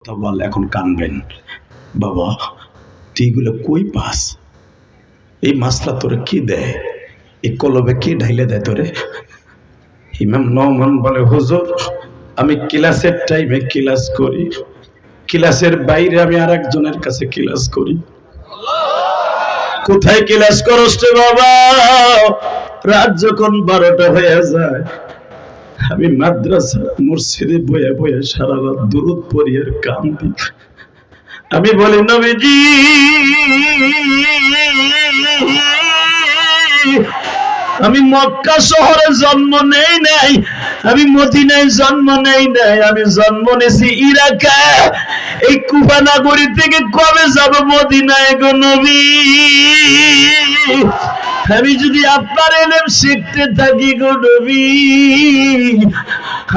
কথা বল, এখন কানবেন। বাবা তুই এগুলো কই পাস? এই মাছটা তোরে কি দেয়? এই কলবে কি ঢাইলে দেয় তোরে? ইমাম নওমান বলে, হুজুর আমি ক্লাসের টাইমে ক্লাস করি, ক্লাসের বাইরে আমি আর একজনের কাছে ক্লাস করি। কোথায় ক্লাস করস রে বাবা? রাত যখন 12টা হয়ে যায় আমি মাদ্রাসা মসজিদে বয়ে বয়ে সারা রাত দুরূদ পড়ি আর কান্দি। আমি বলি, নবীজি আমি মক্কা শহরে জন্ম নেই নাই, আমি মদিনায় জন্ম নেই নাই, আমি জন্ম নেছি ইরাকে। এই কুফা নগরী থেকে কবে যাব মদিনায় গো নবী? আমি যদি আপনার ইলম শিখতে থাকি গো নবী,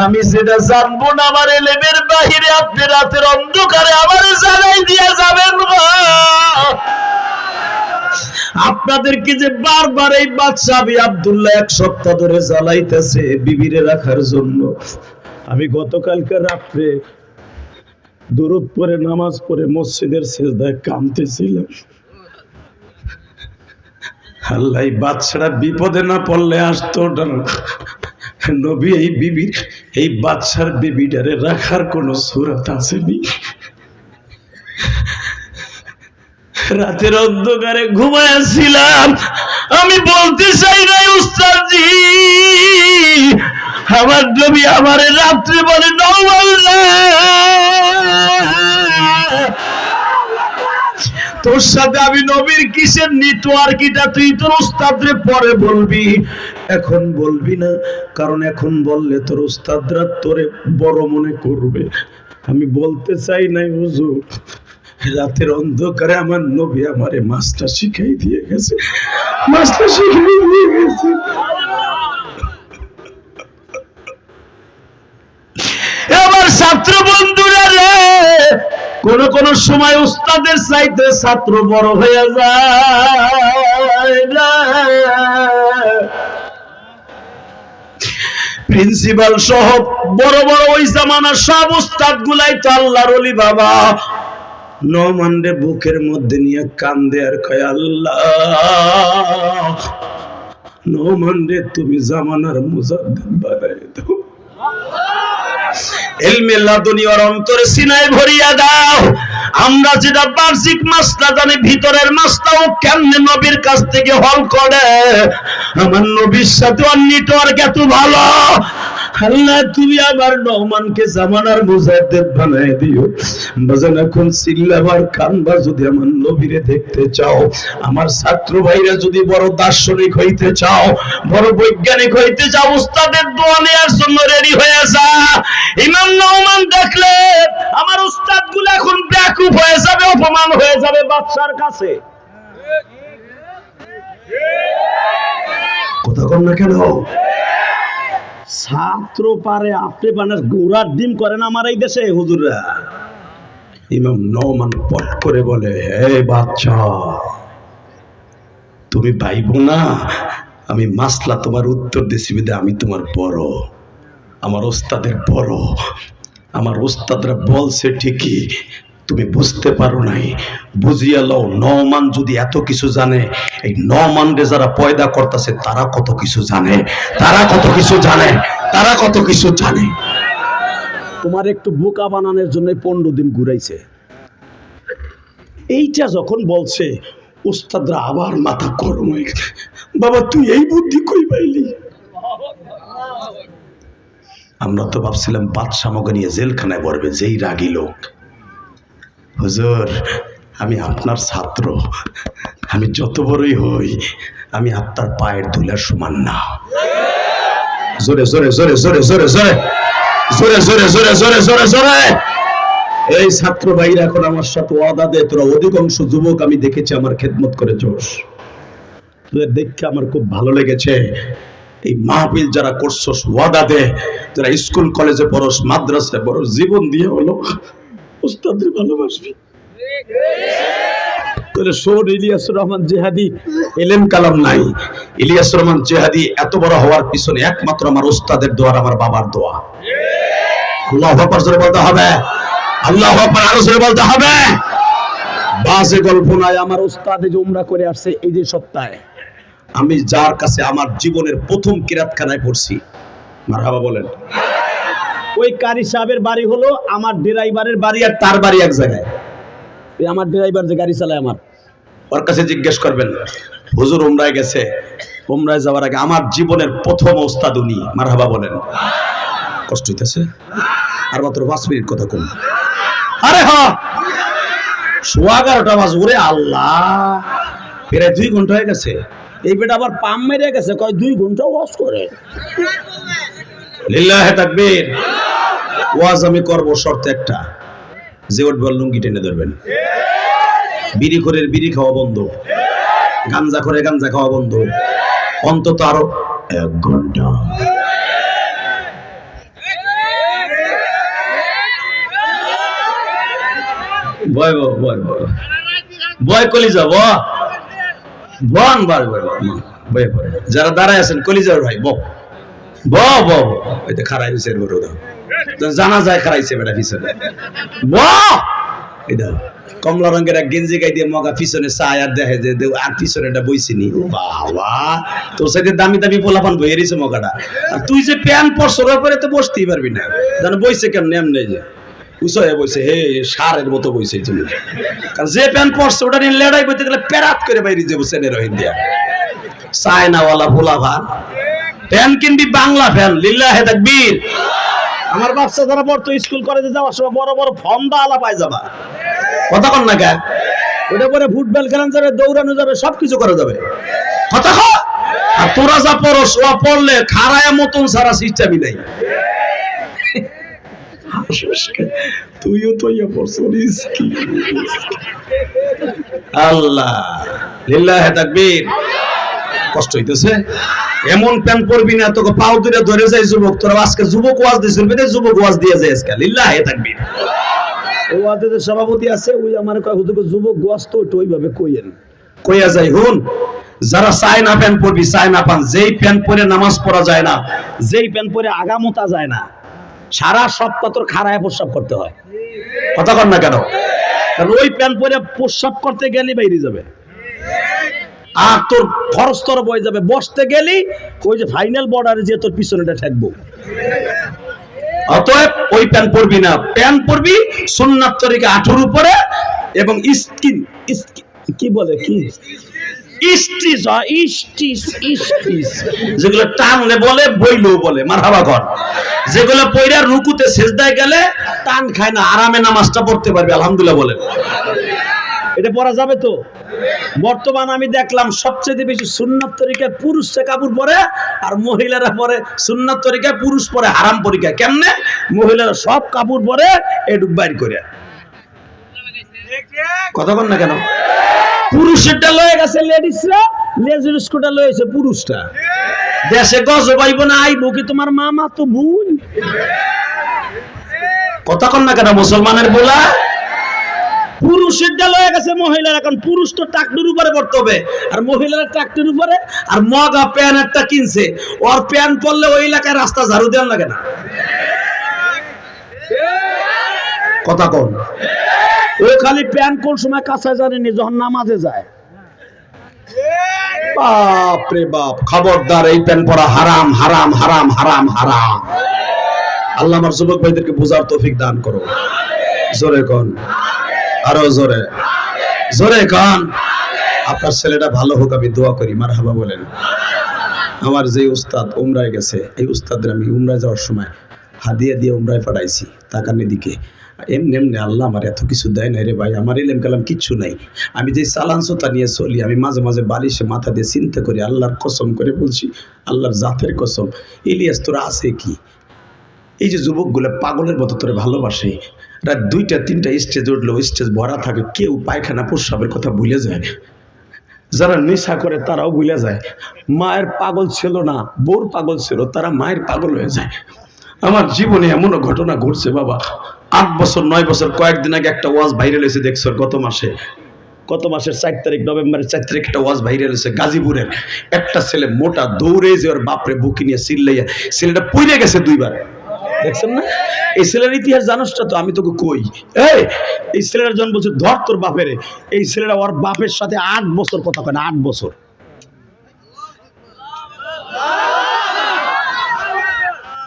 আমি সেটা জানবো না। আমার ইলমের বাহিরে আপনি রাতের অন্ধকারে আমার জানাই দিয়ে যাবেন গো। আপনাদেরকে যে বারবার এই বাদশা আব্দুল্লাহ 1 সপ্তাহ ধরে জ্বালাইতেছে বিবিরে রাখার জন্য, আমি গতকালকে রাত্রে দুরূদ পড়ে নামাজ পড়ে মসজিদের সিজদায় কাঁদতেছিলাম। আল্লাহ বাদশারা বিপদে না পড়লে আসতো না। নবী এই বিবির, এই বাদশার বিবিটারে রাখার কোন সূরত আসেনি। রাতের অন্ধকারে ঘুমাইছিলাম। আমি বলতে চাই না উস্তাদজি, আমার নবী আমারে রাত্রে বলে, নওয়াল তোর সাথে আমি নবীর কিসের নেটওয়ার্কিটা তুই তোর উস্তাদরে পরে বলবি, এখন বলবি না, কারণ এখন বললে তোর উস্তাদরা তোরে বড় মনে করবে। আমি বলতে চাই নাই হুজুর, রাতের অন্ধকারে আমার নবী আমারে মাছটা শিখাই দিয়ে গেছে, মাছটা শিখাই দিয়ে গেছে। আমার ছাত্র বন্ধুরা রে, কোন সময় উস্তাদের চাইতে ছাত্র বড় হয়ে যায় না। প্রিন্সিপাল সহ বড় বড় ওই জামানার সব উস্তাদ গুলাই তো আল্লাহর ওলি বাবা। নওমান রে বুকের মধ্যে নিয়ে কান্দে আর কয়, আল্লাহ নওমান রে তুমি জামানার মুজাদ্দিদ বানায় দাও, ইলমে লাদুনি ওর অন্তরে সিনায় ভরিয়া দাও। আমরা যেটা বাহ্যিক মাসলা জানি, ভিতরের মাসলাও কেমনে নবীর কাছ থেকে হল করে। আমার নবীর সাথে ওর নেটওয়ার্ক এত ভালো। আল্লাহ তুমি আমার নওমানকে জামানার মুজাদ্দিদ বানায় দিও। বাজান এখন সিল্লাবার কানবা যদি আমার নবীরে দেখতে চাও, আমার ছাত্র ভাইরা যদি বড় দার্শনিক হইতে চাও, বড় বৈজ্ঞানিক হইতে চাও, উস্তাদের দোয়া নেওয়ার জন্য রেডি হয়ে যা। ইমাম নওমান দেখলে আমার উস্তাদগুলো এখন বেকুব হয়ে যাবে, অপমান হয়ে যাবে বাদশার কাছে। কথা কম না কেন? ছাত্র পারে আপনি বানার গোড়ার ডিম করেন আমার এই দেশে হুজুররা। ইমাম নওমান পট করে বলে, হে বাচ্চা তুমি ভাইবো না, আমি মাসলা তোমার উত্তর দিছি বিদে আমি তোমার বড়, আমার ওস্তাদের বড়। আমার ওস্তাদরা বলছে ঠিকই, তুমি বুঝতে পারো নাই, বুঝিয়া লও। নওমান যদি এত কিছু জানে, এই নওমান রে যারা পয়দা করতেছে তারা কত কিছু জানে, তারা কত কিছু জানে, তারা কত কিছু জানে। তোমার একটু বোকা বানানোর জন্য 15 দিন ঘুরাইছে। এইটা যখন বলছে উস্তাদরা আবার মাথা গরম হয়ে গেছে, বাবা তুই এই বুদ্ধি কই পাইলি? আমরা তো ভাবছিলাম বাদশা আমাকে নিয়ে জেলখানায় পড়বে, যেই রাগী লোক। হুজুর আমি আপনার ছাত্র, আমি যত বড়ই হই আমি আপনার পায়ের ধুলার সমান না। জোরে জোরে জোরে জোরে জোরে জোরে জোরে জোরে জোরে জোরে জোরে জোরে। এই ছাত্র ভাইরা এখন আমার সাথে ওয়াদা দে, তোরা অধিকাংশ যুবক আমি দেখেছি আমার খেদমত করে জোশ, তোদের দেখে আমার খুব ভালো লেগেছে। এই মাহফিল যারা করছস ওয়াদা দে, যারা স্কুল কলেজে পড়স, মাদ্রাসায় পড়স, জীবন দিয়ে হলো উস্তাদের ভালোবাসবি। শোন, ইলিয়াসুর রহমান জিহাদি এলেম কালাম নাই। ইলিয়াসুর রহমান জিহাদি এত বড় হওয়ার পিছনে একমাত্র আমার উস্তাদের দোয়া, আমার বাবার দোয়া। আল্লাহু আকবার জোরে বলতে হবে। আল্লাহু আকবার, আরো জোরে বলতে হবে। বাজে গল্প নাই। আমার উস্তাদ যে উমরা করে আসছে এই যে সপ্তাহে, আমি যার কাছে আমার জীবনের প্রথম কিরাতখানায় পড়ছি, মারহাবা বলেন, ওই কারি সাহেবের বাড়ি হলো আমার ড্রাইভারের বাড়ি, আর তার বাড়ি এক জায়গায়। এই আমার ড্রাইভার যে গাড়ি চালায় আমার, ওর কাছে জিজ্ঞেস করবেন, হুজুর উমরায় গেছে, উমরায় যাওয়ার আগে আমার জীবনের প্রথম ওস্তাদ উনি, মারহাবা বলেন। কষ্ট হইতেছে? আর মাত্র 5 মিনিট কথা কম। আরে হ্যাঁ, 11:15 বাজে। ওরে আল্লাহ, প্রায় 2 ঘন্টা হয়ে গেছে। এই বেটা আবার পাম মেরে গেছে, কয় 2 ঘন্টা ওয়াজ করে। লিল্লাহে তাকবীর। ওয়াজ আমি করব, শর্ত একটা, যে উঠবার লুঙ্গি টেনে ধরবেন, বিড়ি করে বিড়ি খাওয়া বন্ধ, গাঞ্জা করে গাঞ্জা খাওয়া বন্ধ, অন্তত আরো 1 ঘন্টা। ভয় ভয় ভয় ভয় কলিজা বন বার ভয় পড়ে। যারা দাঁড়ায় আছেন কলিজার ভাই ব ব ব ওই তো খারাই হয়েছে, জানা যায় খারাইছে বেটা পিছনে ব। এটা কমলা রঙের এক গেঞ্জি গাই দিয়ে মগা পিছনে চায় আর দেখে যে আর পিছনে এটা বইছিনি। বাবা, তোর সাথে দামি দামি পোলাপান বইয়ে রয়েছে মগাটা, আর তুই যে প্যান্ট পরছ ওর পরে তো বসতেই পারবি না। জানো বইছে কেমন এমনি যে উঁচয়ে বইছে, হে সারের মতো বইছে। কারণ যে প্যান্ট পরছে ওটা নিয়ে লেড়াই বইতে গেলে প্যারাত করে বাইরে যাবো সেনের ইন্ডিয়া। চায়নাওয়ালা পোলাপান প্যান কিনবি, বাংলা ফ্যান। লিল্লাহে তাকবীর। আমার বাচ্চা যারা পড়তো স্কুল কলেজে যাওয়ার সময় বড় বড় ফন্দা আলা পায় যাবা, কথা কন না কেন? ওটা পরে ফুটবল খেলানো যাবে, দৌড়ানো যাবে, সবকিছু করা যাবে। কথা কর। আর তোরা যা পড়স ও পড়লে খারায়া মতন সারা সিস্টেমই নাই। তুইও তো ইয়া পড়ছিস কি? আল্লাহ, লিল্লাহে তাকবীর। কষ্ট হইতেছে? এমন প্যান্ট পরবি না তোকে পাও ধরে ধরে যায় যুবক। তোরা আজকে যুবক ওয়াজ দিছিস, বেদে যুবক ওয়াজ দিয়ে যায় আজকে। লিল্লাহে তাকবীর। ও ওয়াজের সভাপতি আছে, ওই আমার কয় হুজুর যুবক ওয়াজ তো ওইভাবে কইেন। কইয়া যায় হুন, যারা চায় না প্যান্ট পরবি, চায় না পান, যেই প্যান্ট পরে নামাজ পড়া যায় না, যেই প্যান্ট পরে আগামতা যায় না, সারা সপ্তাহ তোর খাড়ায় প্রস্রাব করতে হয়। কথা কন না কেন? কারণ ওই প্যান্ট পরে প্রস্রাব করতে গেলে বাইরে যাবে, আর তোর খরচ তোর বয়ে যাবে। বসতে গেলি ওই যে ফাইনাল বর্ডারে যে তোর পিছনেটা ঠেকবো। অতএব ওই প্যান্ট পরবি না, প্যান্ট পরবি সুন্নাত তরিকা 8 উপরে, এবং স্কিন কি বলে কি ইস্টিস ইস্টিস ইস্টিস, যেগুলো টানলে বলে বইলেও বলে, মারহাবা কর। যেগুলো পয়রা রুকুতে সেজদায় গেলে টান খায় না, আরামে নামাজটা পড়তে পারবি, আলহামদুলিল্লাহ বলেন। এটা পরা যাবে তো? বর্তমান আমি দেখলাম সবচেয়ে বেশি সুন্নাত তরিকায় পুরুষরা কাপড় পরে, আর মহিলারা পরে সুন্নাত তরিকায়, পুরুষ পরে হারাম তরিকায়। কেমনে? মহিলারা সব কাপড় পরে এডুক বাইর করে। কথা বল না কেন? পুরুষেরটা লয়ে গেছে লেডিসরা, লেজুর স্কুটা লয়েছে পুরুষটা। দেশে গজব আইব না, আইবো কি তোমার মামা তো বোন? কথা কন না কেন মুসলমানের বলা? পুরুষের ডাল হয়ে গেছে মহিলার। এখন পুরুষ তো টাকটির উপরে পড়তে হবে, আর মহিলারা টাকটির উপরে। আর মগা প্যান একটা কিনছে, ওর প্যান পরলে ওই এলাকায় রাস্তা ঝাড়ু দেওয়ার লাগে না। কথা কন। ও খালি প্যান কোন সময় কাঁচা জানেনি, যখন নামাজে যায়। বাপ রে বাপ, খবরদার, এই প্যান পরা হারাম হারাম হারাম হারাম হারাম। আল্লাহ আমার যুবক ভাইদেরকে বোঝার তৌফিক দান করো। জোরে কন, আরো জোরে, জোরে কন। আপনার ছেলেটা ভালো হোক, আমি দোয়া করি, মারহাবা বলেন। আমার যে উস্তাদ উমরায় গেছে, এই উস্তাদের আমি উমরায় যাওয়ার সময় হাদিয়া দিয়ে উমরায় পাঠাইছি। তাকানি দিকে এমনি এমনি আল্লাহ আমার এত কিছু দেয় নাই রে ভাই, আমার ইলেম কালাম কিচ্ছু নাই। আমি যে চালানসতা নিয়ে চলি, আমি মাঝে মাঝে বালিশে মাথা দিয়ে চিন্তা করি, আল্লাহর কসম করে বলছি, আল্লাহর জাতের কসম, ইলিয়াস তোরা আছে কি? এই যে যুবকগুলো পাগলের মতো তোরে ভালোবাসে, রাত 2টা 3টা স্টেজ উঠলো, স্টেজ ভরা থাকে, কেউ পায়খানা প্রস্রাবের কথা ভুলে যায়। যারা নেশা করে তারাও ভুলে যায়। মায়ের পাগল ছিল না, বোর পাগল ছিল, তারা মায়ের পাগল হয়ে যায়। আমার জীবনে এমনও ঘটনা ঘটছে বাবা। 8 বছর 9 বছর, কয়েকদিন আগে একটা ওয়াজ ভাইরাল হয়েছে, দেখছো? গত মাসের 4 তারিখ, নভেম্বরের 4 তারিখ একটা ওয়াজ ভাইরাল হয়েছে। গাজীপুরের একটা ছেলে মোটা দৌড়ে যে ওর বাপরে বুকি নিয়ে চিল্লাইয়া, ছেলেটা পড়ে গেছে 2 বার। দেখছেন না? এই ছেলের ইতিহাস জানোস তো? আমি তোকে কই, এই ছেলেটার জন্য বলছে ধর তোর বাপেরে। এই ছেলেটা ওর বাপের সাথে 8 বছর কথা কয় না, 8 বছর।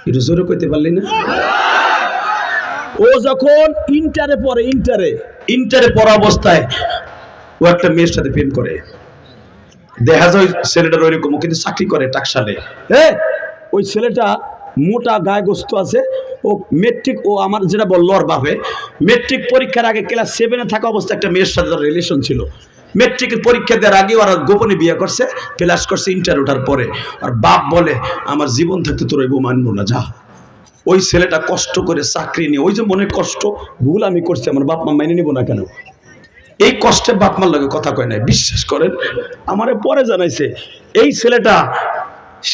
একটু জোরে কইতে পারলি না? ও যখন ইন্টারে পড়ে, ইন্টারে পড়া অবস্থায় ও একটা মেয়ের সাথে প্রেম করে। দেখা যায় ছেলেটার ওইরকম, কিন্তু চাকরি করে টাকশালে। ওই ছেলেটা মোটা গায়ে গোস্ত আছে। ও মেট্রিক, ও আমার যেটা বললো ওর বাপে, মেট্রিক পরীক্ষার আগে ক্লাস 7-এ থাকা অবস্থায় একটা মেয়ের সাথে রিলেশন ছিল। মেট্রিকের পরীক্ষা দেওয়ার আগে ওরা গোপনে বিয়ে করছে, ফ্লাশ করছে ইন্টার ওঠার পরে। আর বাপ বলে আমার জীবন থাকতে তোর বউ মানবো না, যা। ওই ছেলেটা কষ্ট করে চাকরি নিয়ে, ওই যে মনে কষ্ট, ভুল আমি করছি, আমার বাপ মা মেনে নিব না কেন? এই কষ্টে বাপ মার লাগে কথা কয় নাই। বিশ্বাস করেন, আমারে পরে জানাইছে এই ছেলেটা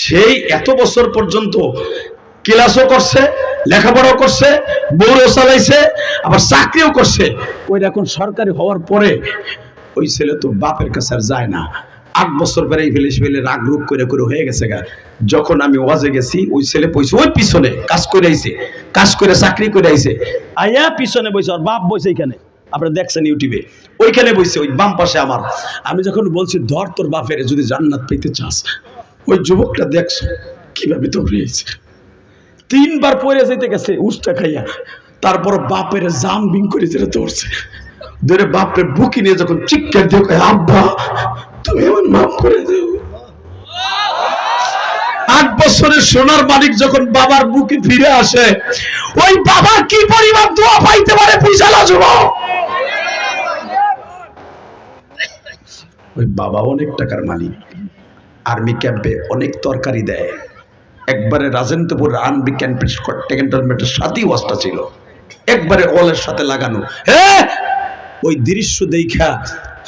সেই এত বছর পর্যন্ত ক্লাসও করছে, লেখাপড়াও করছে, বউও চালাইছে, আবার চাকরিও করছে। ওই এখন সরকারি হওয়ার পরে ওই ছেলে তো বাপের কাছে আর যায় না। 8 বছর পরে এই ফেলে রাগ রুগ করে হয়ে গেছে গা। যখন আমি ওয়াজে গেছি, ওই ছেলে পয়সা ওই পিছনে কাজ করে আইছে, কাজ করে চাকরি করে আইছে, আইয়া পিছনে বইছে, আর বাপ বইছে এখানে, আপনারা দেখছেন ইউটিউবে, ওইখানে বইছে, ওই বাম পাশে আমার। আমি যখন বলছি ধর তোর বাপের যদি জান্নাত পেতে চাস, ওই যুবকটা দেখছো কিভাবে দৌড়িয়েছে, 3 বার পরে যাইতে গেছে উষ্টা খাইয়া, তারপর বাপের জাম বিং করে যেটা দৌড়ছে, ধরে বাপের বুকি নিয়ে যখন চিৎকার দিয়ে কয় আব্বা তুমি আমার মাফ করে দাও। 8 বছরের সোনার মালিক যখন বাবার বুকে ফিরে আসে, ওই বাবা কি পরিমাণ দোয়া পাইতে পারে বুঝালা যুবক। ওই বাবা অনেক টাকার মালিক, আর্মি ক্যাম্পে অনেক তরকারি দেয়। একবারে রাজেন্দ্রপুর আর্মি ক্যাম্পের ক্যান্টনমেন্টের সাথেই ওয়াজটা ছিল, একবারে ওয়ালের সাথে লাগানো। ওই দৃশ্য দেখা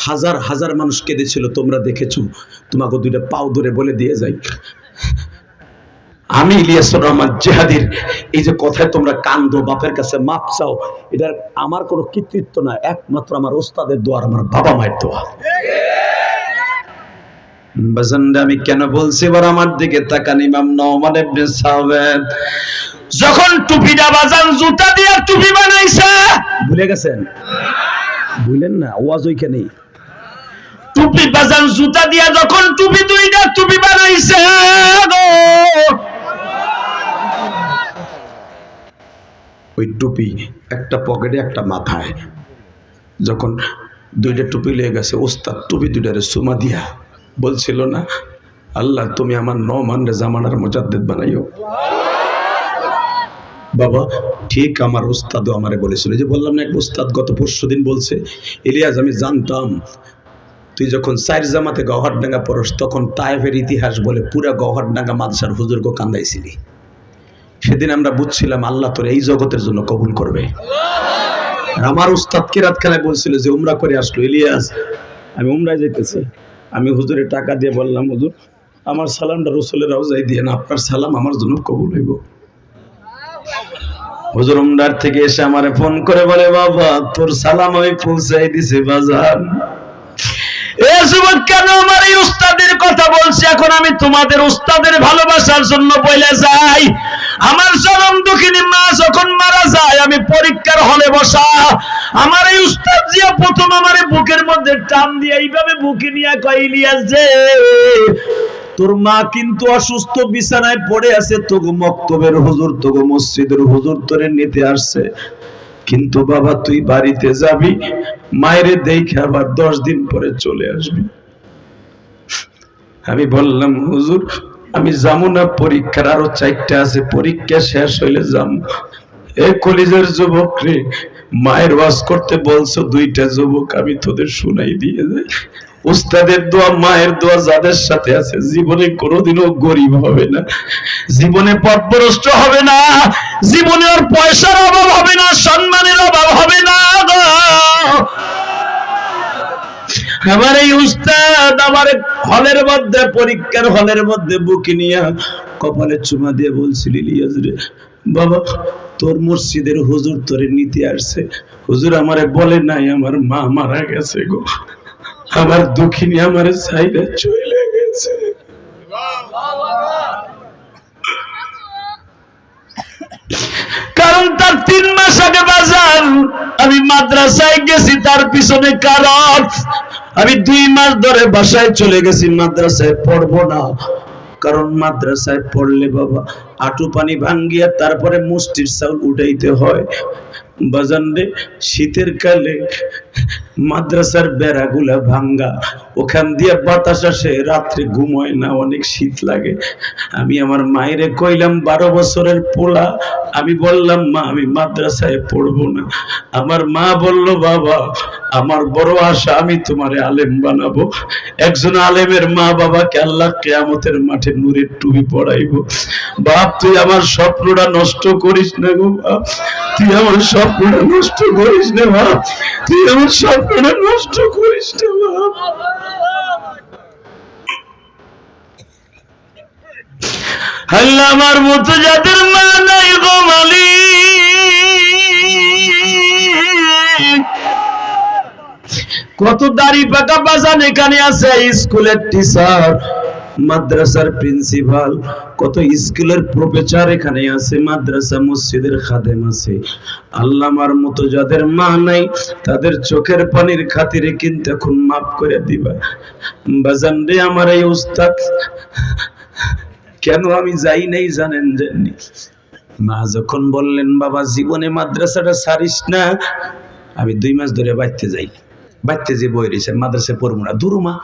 হাজার হাজার মানুষ কেঁদেছিল, তোমরা দেখেছো। তোমাকে 2টা পাও ধরে বলে দিয়ে যাই, আমি ইলিয়াসুর রহমান জেহাদির এই যে কথায় তোমরা কান্দো, বাপের কাছে মাপ চাও, এটা আমার কোনো কৃতিত্ব না, একমাত্র আমার ওস্তাদের দোয়া, আমার বাবা মায়ের দোয়া। আমি কেন বলছি, এবার আমার দিকে তাকান। ইমাম নওমান ইবনে সাওয়াদ যখন টুপিটা বাজান জুতা দিয়ে টুপি বানাইছে, ভুলে গেছেন? ভুলেন না, ওয়াজ ওইখানেই। টুপি বাজান জুতা দিয়া যখন টুপি 2টা টুপি বানাইছে, ওই টুপি একটা পকেটে একটা মাথায়, যখন 2টা টুপি লেগে গেছে, ওস্তাদ টুপি 2টারে সুমা দিয়া বলছিল না, আল্লাহ তুমি আমার নওমানের জামানার মুজাদ্দিদ বানাইও। বাবা ঠিক আমার ওস্তাদও আমারে বলেছিল, যে বললাম না এক ওস্তাদ গত পরশুদিন বলছে, ইলিয়াস আমি জানতাম তুই যখন 4 জামাতে গওহরডাঙ্গা পড়স, তখন তায়েফের ইতিহাস বলে পুরা গওহরডাঙ্গা মাদ্রাসার হুজুরকে কান্দাইছিলি। সেদিন আমরা বুঝছিলাম আল্লাহ তোর এই জগতের জন্য কবুল করবে। আমার উস্তাদ কিরাত খেলায় বলছিল যে উমরা করে আসলো, ইলিয়াস আমি উমরায় যাইতেছি, আমি হুজুরের টাকা দিয়ে বললাম হুজুর আমার সালামটা রসুলের রওজায় দিয়ে, আপনার সালাম আমার জন্য কবুল হইব। হুজুর উমরার থেকে এসে আমারে ফোন করে বলে, বাবা তোর সালাম আমি পৌঁছাই দিছি বাজার। কেন আমার এই উস্তাদের কথা বলছি? এখন আমি তোমাদের উস্তাদের ভালোবাসার জন্য বলে যাই, আমার চরম দুঃখিনী মা যখন মারা যায়, আমি পরীক্ষার হলে বসা, আমার এই উস্তাদ জিয়া প্রথম আমার বুকের মধ্যে টান দিয়ে এইভাবে বুকে নিয়ে কয়, ইলিয়াস যে তোর মা কিন্তু অসুস্থ, বিছানায় পড়ে আছে, তোগো মক্তবের হুজুর, তোগো মসজিদের হুজুর তোরে নিতে আসছে, কিন্তু বাবা তুই বাড়িতে যাবি, মায়ের দেখে আবার 10 দিন পরে চলে আসবি। আমি বললাম হুজুর আমি যাবো না, পরীক্ষার আরো 4টা আছে, পরীক্ষা শেষ হইলে যাবো। এ কলিজার যুবক রে, মায়ের ওয়াজ করতে বলছো 2টা যুবক, আমি তোদের শুনাই দিয়ে যাই, উস্তাদের দোয়া মায়ের দোয়া যাদের সাথে আছে, জীবনে কোনোদিনও গরিব হবে না, জীবনে পথভ্রষ্ট হবে না, জীবনে ওর পয়সার অভাব হবে না, সম্মানের অভাব হবে না। আমার এই উস্তাদ আমার হলের মধ্যে, পরীক্ষার হলের মধ্যে বুকে নিয়ে কপালে চুমা দিয়ে বলছিল, ইলিয়াস রে বাবা তোর মসজিদের হুজুর তোরে নিতে আসছে, হুজুর আমারে বলে নাই আমার মা মারা গেছে গো, আমার দুঃখিনী আমার সাইডে চলে গেছে। কারণ তার 3 মাস আগে বাজার আমি মাদ্রাসায় গেছি, তার পিছনে কারণ আমি 2 মাস ধরে বাসায় চলে গেছি, মাদ্রাসায় পড়বো না। কারণ মাদ্রাসায় পড়লে বাবা আঁটু পানি ভাঙ্গিয়া তারপরে মুষ্টির চাউল উঠাইতে হয়। বাজান রে, শীতের কালে মাদ্রাসার বেড়াগুলা ভাঙ্গা, ওখান দিয়ে বাতাস আসে, রাত্রে ঘুম হয় না, অনেক শীত লাগে। আমি আমার মায়েরে কইলাম, 12 বছরের পোলা, আমি বললাম মা আমি মাদ্রাসায় পড়বো না। আমার মা বলল, বাবা আমার বড় আশা আমি তোমারে আলেম বানাবো। একজন আলেমের মা বাবাকে আল্লাহ কিয়ামতের মাঠে নূরের টুপি পরাইবো। বাপ তুই আমার স্বপ্নটা নষ্ট করিস না গো বাপ, তুই আমার স্বপ্নটা নষ্ট করিস না বাপ, তুই আমার স্বপ্নটা নষ্ট করিস না বাপ। আল্লাহ আমার মতো যাদের মা নাই গো মালিক, কত দাড়ি পাকা বাজান এখানে আছে, স্কুলের টিচার, মাদ্রাসার প্রিন্সিপাল, কত স্কুলের প্রফেসর এখানে আছে, মাদ্রাসা মসজিদের খাদেম আছে। আল্লাহ আমার মতো যাদের মা নাই তাদের চোখের পানির খাতিরে কিন্তু এখন মাফ করে দিবা। বাজান রে, আমার এই উস্তাদ কেন আমি যাই নাই জানেন? জানি মা যখন বললেন বাবা জীবনে মাদ্রাসাটা ছাড়িস না, আমি 2 মাস ধরে বাইতে যাই, বাইতে যে বই রয়েছে মাদ্রাসায় পড়বো না। দূর মা,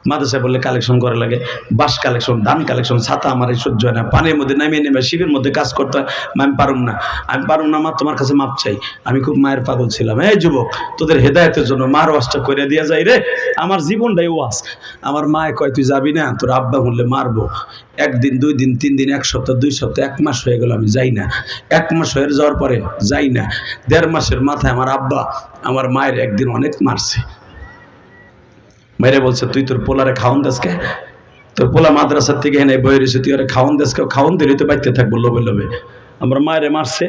মাদ্রাসায় বললে কালেকশন করা লাগে, বাস কালেকশন, ধান কালেকশন, ছাতা আমার এই সহ্য হয় না, পানির মধ্যে নামিয়ে নেমে শিবের মধ্যে কাজ করতে হয়, আমি পারুম না, আমি পারুম না মা, তোমার কাছে মাপ চাই। আমি খুব মায়ের পাগল ছিলাম। এই যুবক, তোদের হেদায়েতের জন্য মার ওয়াজটা করে দিয়া যায় রে, আমার জীবনটাই ওয়াজ। আমার মায়ে কয় তুই যাবি না, তোর আব্বা বললে মারবো। 1 দিন 2 দিন 3 দিন 1 সপ্তাহ 2 সপ্তাহ 1 মাস হয়ে গেল আমি যাই না। 1 মাস হয়ে যাওয়ার পরে যাই না, 1.5 মাসের মাথায় আমার আব্বা আমার মায়ের একদিন অনেক মারছে। মেরে বলছে, তুই তোর পোলারে খাওন দেশকে, তোর পোলা মাদ্রাসার থেকে এনে বই রয়েছে, তুই ওরা খাওন দেশকে, খাওন দিলে তো বাইতে থাকবো লোভে লোভে। আমার মায়েরে মারছে,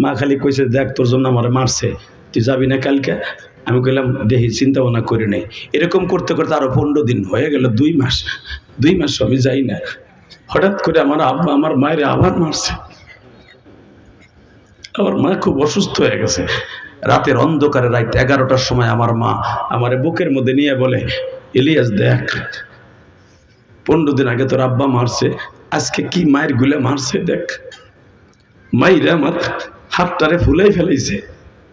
মা খালি কইছে দেখ তোর জন্য আমার মারছে, তুই যাবি না কালকে? আমি কইলাম দেখি, চিন্তা ভাবনা করি নাই। এরকম করতে করতে আরো 15 দিন হয়ে গেল, 2 মাস আমি যাই না। হঠাৎ করে আমার আব্বা আমার মায়েরে আবার মারছে। আমার মা খুব অসুস্থ হয়ে গেছে। রাতের অন্ধকারে, রাত 11টার সময় আমার মা আমার বুকের মধ্যে নিয়ে বলে, ইলিয়াস দেখ, 15 দিন আগে তোর আব্বা মারছে, আজকে কি মায়ের গুলে মারছে দেখ। মাইরে আমার হাতটারে ফুলাই ফেলাইছে।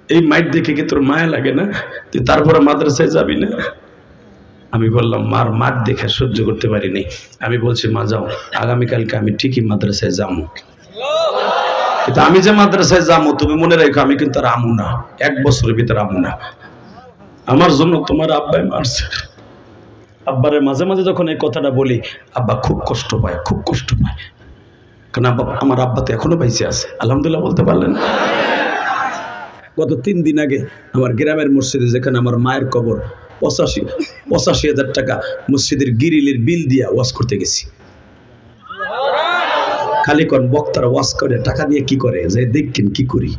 এই মাইর দেখে কি তোর মায়া লাগে না? তুই তারপরে মাদ্রাসায় যাবি না? আমি বললাম মার মার দেখে সহ্য করতে পারিনি। আমি বলছি মা যাও, আগামীকালকে আমি ঠিকই মাদ্রাসায় যাবো, কিন্তু আমি যে মাদ্রাসায় যাবো তুমি মনে রাখো আমি কিন্তু আর আমু না, 1 বছরের ভিতরে আমু না। আমার জন্য তোমার আব্বাই মারছে। আব্বারে মাঝে মাঝে যখন এই কথাটা বলি, আব্বা খুব কষ্ট পায়, খুব কষ্ট পায়। কারণ আমার আব্বা তো এখনো বেঁচে আছে, আলহামদুলিল্লাহ বলতে পারলেন। গত 3 দিন আগে আমার গ্রামের মসজিদে, যেখানে আমার মায়ের কবর, 85,000 টাকা মসজিদের গিরিলের বিল দিয়া ওয়াজ করতে গেছি। খালি কোন বক্তারা ওয়াজ করে, টাকা দিয়ে কি করে, যে দেখেন কি করি।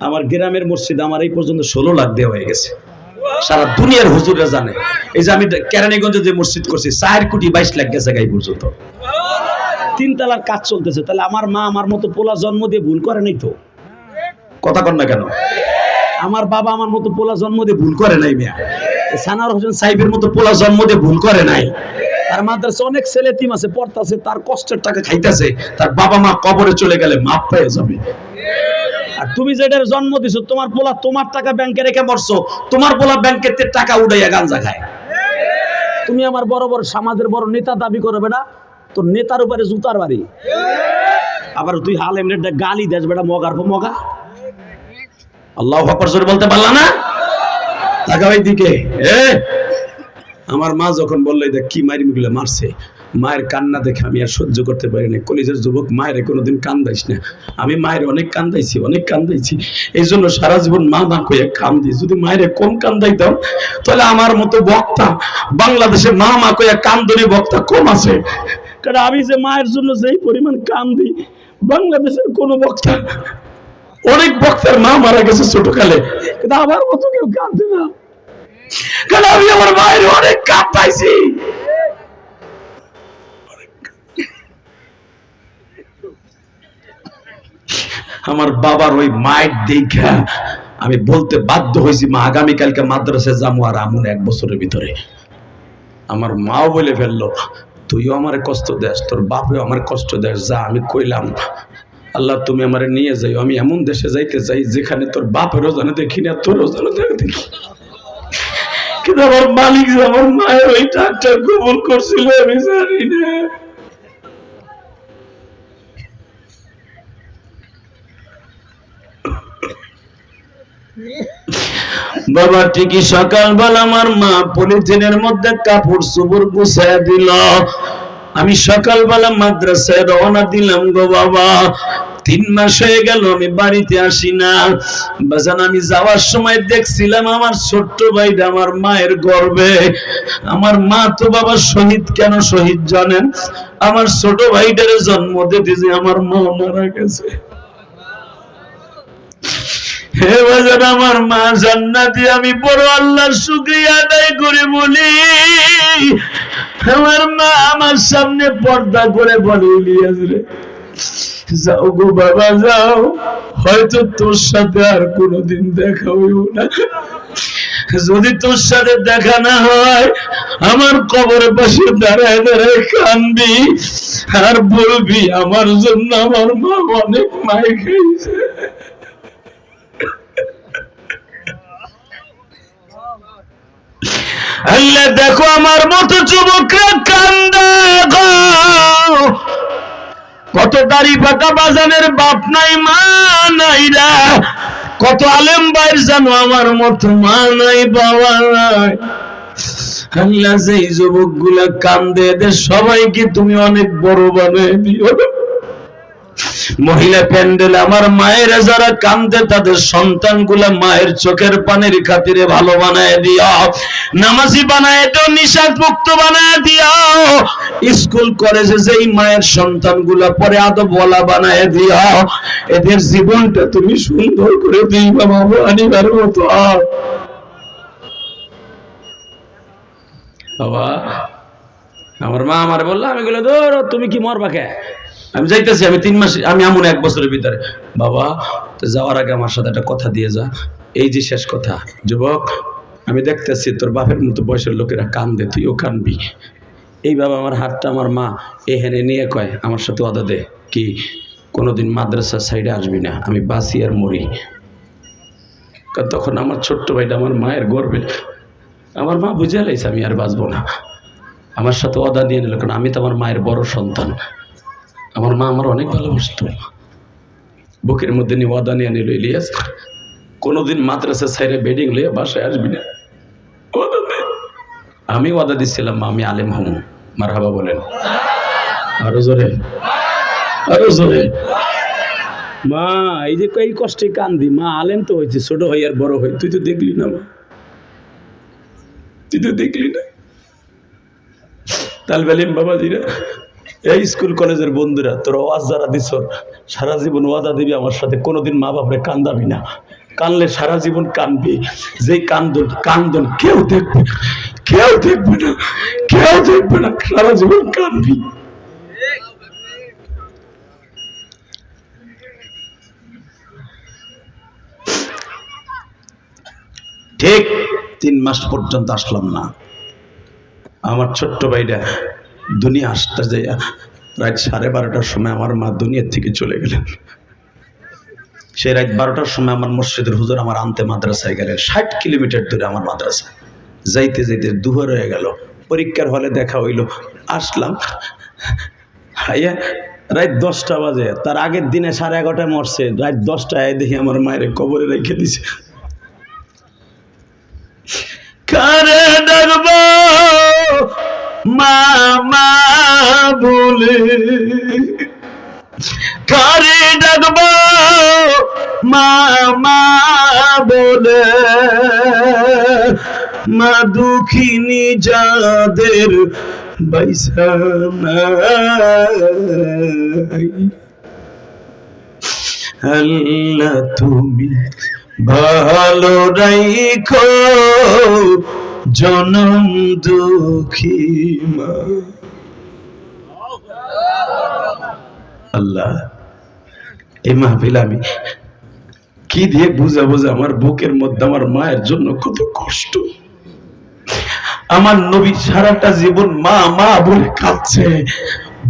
আমার গ্রামের মসজিদ আমার এই পর্যন্ত 16 লাখ দেওয়া হয়ে গেছে, সারা দুনিয়ার হুজুররা জানে। এই যে আমি কেরানীগঞ্জে যে মসজিদ করছি 4 কোটি 22 লাখ গেছে এই পর্যন্ত। 3 তলার কাজ চলতেছে। তাহলে আমার মা আমার মতো পোলা জন্ম দিয়ে ভুল করে নাই তো? কথা কন না কেন? আমার বাবা আমার মতো পোলা জন্ম দিয়ে ভুল করে নাই মিয়া। সানার হোসেন সাহেবের মতো পোলা জন্ম দিয়ে ভুল করে নাই। তার মাদ্রাসা অনেক ছেলে টিম আছে, পড়তাছে, তার কষ্টের টাকা খাইতেছে, তার বাবা মা কবরে চলে গেলে মাপ পেয়ে যাবে। আর তুমি যেটার জন্ম দিছো, তোমার পোলা তোমার টাকা ব্যাংকে রেখে মরছো, তোমার পোলা ব্যাংকের টাকা উড়াইয়া গাঞ্জা খায়। তুমি আমার বড় বড় সমাজের বড় নেতা দাবি করবে না, তোর নেতার উপরে জুতার বাড়ি। আবার তুই আলেম রে গালি দেস বেটা, মগার পর মগা। আল্লাহু আকবার জোরে বলতে পারলা না? তাকাও এইদিকে। আমার মা যখন বললো দেখ কি মারি মুগলে মারছে, মায়ের কান্না দেখে আমি আর সহ্য করতে পারি না। কলেজের যুবক, মায়ের কোনোদিন কান্দাইস না। আমি মায়ের অনেক কান্দাইছি, এই জন্য সারা জীবন মা মা কইয়া কান্দি। যদি মায়ের কম কান্দাইতাম তাহলে আমার মতো বক্তা বাংলাদেশে মা মা কইয়া কান্দনি বক্তা কম আছে। কারণ আমি যে মায়ের জন্য যেই পরিমাণ কান্দি, বাংলাদেশের কোনো বক্তা, অনেক বক্তার মা মারা গেছে ছোটকালে, কিন্তু আমার মতো কেউ কান্দে না। কারণ আমি আমার মায়ের অনেক কাঁদাইছি। আমার বাবার ওই মাইট দেখা আমি বলতে বাধ্য হয়েছি, মা আগামীকালকে মাদ্রাসায় যাবো আর আমুন 1 বছরের ভিতরে। আমার মাও বলে ফেললো, তুইও আমার কষ্ট দেস, তোর বাপেও আমার কষ্ট দেস, যা। আমি কইলাম, আল্লাহ তুমি আমারে নিয়ে যাই, আমি এমন দেশে যাইতে চাই যেখানে তোর বাপেরও যেন দেখি না, তোরও যেন দেখি। কিন্তু আমার মালিক যে আমার মায়ের ওই ডাক্তার কবুল করছিল আমি জানি না। বাবা ঠিকই সকালবেলা আমার মা পলিথিনের মধ্যে কাপড় চোপড় গুছায় দিল। আমি সকালবেলা মাদ্রাসায় রওনা দিলাম গো বাবা। 3 মাস হয়ে গেল আমি বাড়িতে আসি না। বাজান আমি যাওয়ার সময় দেখছিলাম আমার ছোট্ট ভাইটা আমার মায়ের গর্ভে। আমার মা তো বাবা শহীদ, কেন শহীদ জানেন? আমার ছোট ভাইটারে জন্ম দিতে যে আমার মা মারা গেছে। হে বাজান আমার মা জান্নাতি, আমি বড় আল্লাহর শুকরিয়া আদায় করে বলি, আমার মা আমার সামনে পর্দা করে বলে, ইলিয়াস রে যাও গো বাবা যাও, হয়তো তোর সাথে আর কোনোদিন দেখা হইব না। যদি তোর সাথে দেখা না হয় আমার কবরের পাশে দাঁড়ায় দাঁড়ায় কাঁদবি আর বলবি আমার জন্য আমার মা অনেক মায়ের খাইছে। আল্লাহ দেখো আমার মতো যুবকরা কান্দে গো, কত দাড়ি পাকা বাজানের বাপ নাই মা নাই রা, কত আলেম ভাইয়ের জানো আমার মতো মা নাই বাবা নাই। আল্লাহ যেই যুবক গুলা কান্দে এদের সবাইকে তুমি অনেক বড় বানায় দিও। মহিলা প্যান্ডেল আমার মায়েরা যারা কান্দে তাদের সন্তান গুলা মায়ের চোখের পানির খাতিরে ভালো বানায় দিও, নামাজি বানায় দিও, নিশাদ মুক্ত বানায় দিও। স্কুল কলেজে যেই মায়ের সন্তান গুলা পরে আদবওয়ালা বানায় দিও। এদের জীবনটা তুমি সুন্দর করে দিবা বাবা, আনিবার মতো। বাবা আমার মা আমারে বললো, আমি বললাম ধরো তুমি কি মরবা কে, আমি যাইতেছি, আমি 3 মাস, আমি এমন 1 বছরের ভিতরে। বাবা তো যাওয়ার আগে আমার সাথে একটা কথা দিয়ে যা, এই যে শেষ কথা। যুবক আমি দেখতেছি তোর বাপের মতো বয়সের লোকেরা কান্দে, তুইও কানবি। এই বাবা আমার হাতটা আমার মা এখানে নিয়ে কয় আমার সাথে ওয়াদা দে, কি কোনোদিন মাদ্রাসার সাইডে আসবি না, আমি বাঁচি আর মরি। তখন আমার ছোট্ট ভাইটা আমার মায়ের গর্বে, আমার মা বুঝে লাইছে আমি আর বাঁচবো না, আমার সাথে ওয়াদা নিয়ে নিল, কারণ আমি তো আমার মায়ের বড় সন্তান। আমার মা আমার অনেক ভালোবাসত, বুকের মধ্যে নিয়ে ওয়াদা নিয়ে নিল, ইলিয়াস কোনোদিন মাদ্রাসার সাইডে বেডিং লিয়ে বাসায় আসবি না। আমি ওয়াদা দিচ্ছিলাম মা আমি আলেম হব। মারহাবা বলেন আরো জোরে, আরো জোরে। মা এই যে এই কষ্টে কান্দি, মা আলেম তো হয়েছে, ছোট হই আর বড় হই, তুই তো দেখলি না মা, তুই তো দেখলি না। তালবেলিম বাবাজিরা, এই স্কুল কলেজের বন্ধুরা, তোর ওয়াজ যারা দিছ সারা জীবন ওয়াদা দিবি আমার সাথে কোনোদিন মা বাপরে কান্দাবি না, কানলে সারা জীবন কানবি। যেই কান্দন কেউ দেখবে, কেউ দেখবে না, কেউ দেখবে না, সারা জীবন কানবি। ঠিক 3 মাস পর্যন্ত আসলাম না। আমার ছোট্ট ভাইটা দুনিয়া আসতে যায় রাত 12:30টার সময় আমার মা দুনিয়ার থেকে চলে গেলেন। সেই রাত 12টার সময় আমার মসজিদের হুজুর আমার আনতে মাদ্রাসায় গেলেন। 60 কিলোমিটার দূরে আমার মাদ্রাসা, যাইতে যাইতে দুপুর হয়ে গেল। পরীক্ষার হলে দেখা হইল, আসলাম। হাইয়া রাত 10টা বাজে, তার আগের দিনে 11:30টায় মরছে, রাত 10টায় দেখি আমার মায়ের কবরে রেখে দিছে। কারে ডাকবো মামা বলে, কারে ডাকবো মামা বলে, মা দুঃখিনী যাদের বাইসা নাই। আল্লাহ তুমি ভালো রাইখো জনম দুঃখী মা। আল্লাহ এই মাহফিল আমি কি দিয়ে বুঝাবো যে আমার বুকের মধ্যে আমার মায়ের জন্য কত কষ্ট। আমার নবী সারাটা জীবন মা মা বলে কাঁদছে।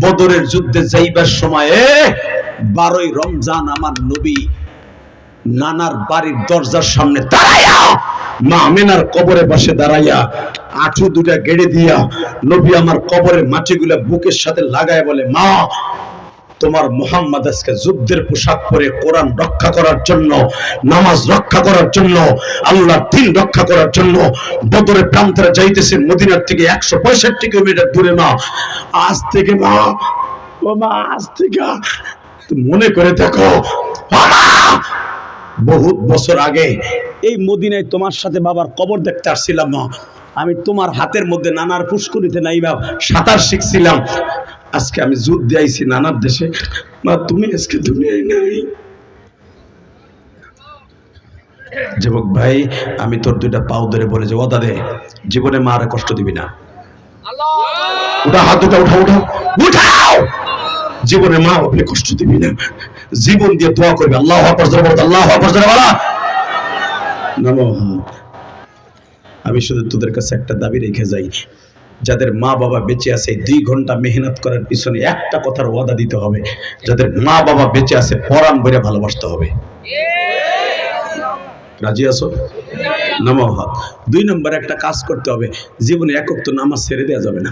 বদরের যুদ্ধে যাইবার সময়ে 12ই রমজান আমার নবী নানার বাড়ির দরজার সামনে দাঁড়াইয়া, মা আমেনার কবরে পাশে দাঁড়াইয়া আঁঠু দুটা গেড়ে দিয়া নবী আমার কবরের মাটিগুলা বুকের সাথে লাগায় বলে, মা তোমার মুহাম্মদ আজকে যুদ্ধের পোশাক পরে কোরআন রক্ষা করার জন্য, নামাজ রক্ষা করার জন্য, আল্লাহর দ্বীন রক্ষা করার জন্য বদরের প্রান্তরে যাইতেছে। মদিনার থেকে 165 কিলোমিটার দূরে। মা আজ থেকে, মা ও মা আজ থেকে মনে করে দেখো, বহুত বছর আগে এই মদিনায় তোমার সাথে বাবার কবর দেখতে আসছিলাম। মা আমি তোমার হাতের মধ্যে নানার পুষ্করিতে নাইবা সাঁতার শিখছিলাম। আজকে আমি যুদ্ধে আইছি নানার দেশে। মা তুমি আজকে দুনিয়ায় নাই। যুবক ভাই, আমি তোর দুইটা পাও ধরে বলে যে ওদা দে, জীবনে মা আর কষ্ট দিবি না। উঠা হাত দুটা, উঠাও উঠাও উঠাও। জীবনে মা আপনি কষ্ট দিবি না। জীবন দিয়ে দোয়া করবি। আল্লাহু আকবার জোরে বলো, আল্লাহু আকবার জোরে বলো। নমো। আমি শুধু তোদের কাছে একটা দাবি রেখে যাই, যাদের মা বাবা বেঁচে আছে 2 ঘন্টা মেহনত করার পিছনে একটা কথার ওয়াদা দিতে হবে, যাদের মা বাবা বেঁচে আছে পরাণ বইরে ভালোবাসতে হবে। রাজি আছো? নমো। 2 নম্বর একটা কাজ করতে হবে, জীবনে একক তো নামাজ ছেড়ে দেওয়া যাবে না।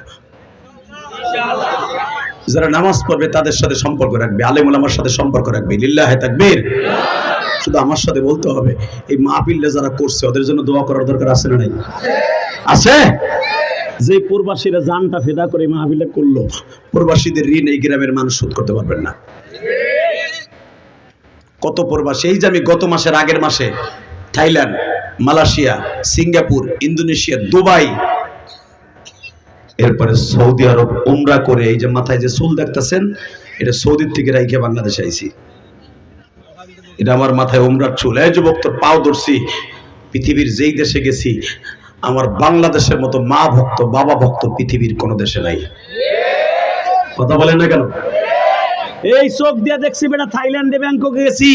যারা নামাজ পড়বে তাদের সাথে সম্পর্ক রাখবে, আলেম ওলামার সাথে সম্পর্ক রাখবে। লিল্লাহে তাকবীর। শুধু আমার সাথে বলতে হবে, এই মাহফিলটা যারা করছে ওদের জন্য দোয়া করার দরকার আছে না নাই? আছে। যে প্রবাসীরা জানটা ফেদা করে মাহফিলটা করলো, প্রবাসীদের ঋণ এই গ্রামের মানুষ শোধ করতে পারবেন না। কত প্রবাসী, এই যে আমি গত মাসের আগের মাসে Thailand, Malaysia, Singapore, Indonesia, Dubai, এরপরে সৌদি আরব উমরা করে, এই যে মাথায় যে চুল দেখতেছেন এটা সৌদির থেকে রাইখে বাংলাদেশে আইছি। এটা আমার মাথায় উমরার চুল। এই যুবক তোর পাও ধরছি। পৃথিবীর যেই দেশে গেছি আমার বাংলাদেশের মতো মা ভক্ত বাবা ভক্ত পৃথিবীর কোন দেশে নাই। কথা বলেন না কেন? এই চোখ দিয়ে দেখছি বেটা, থাইল্যান্ডে ব্যাংককে গেছি,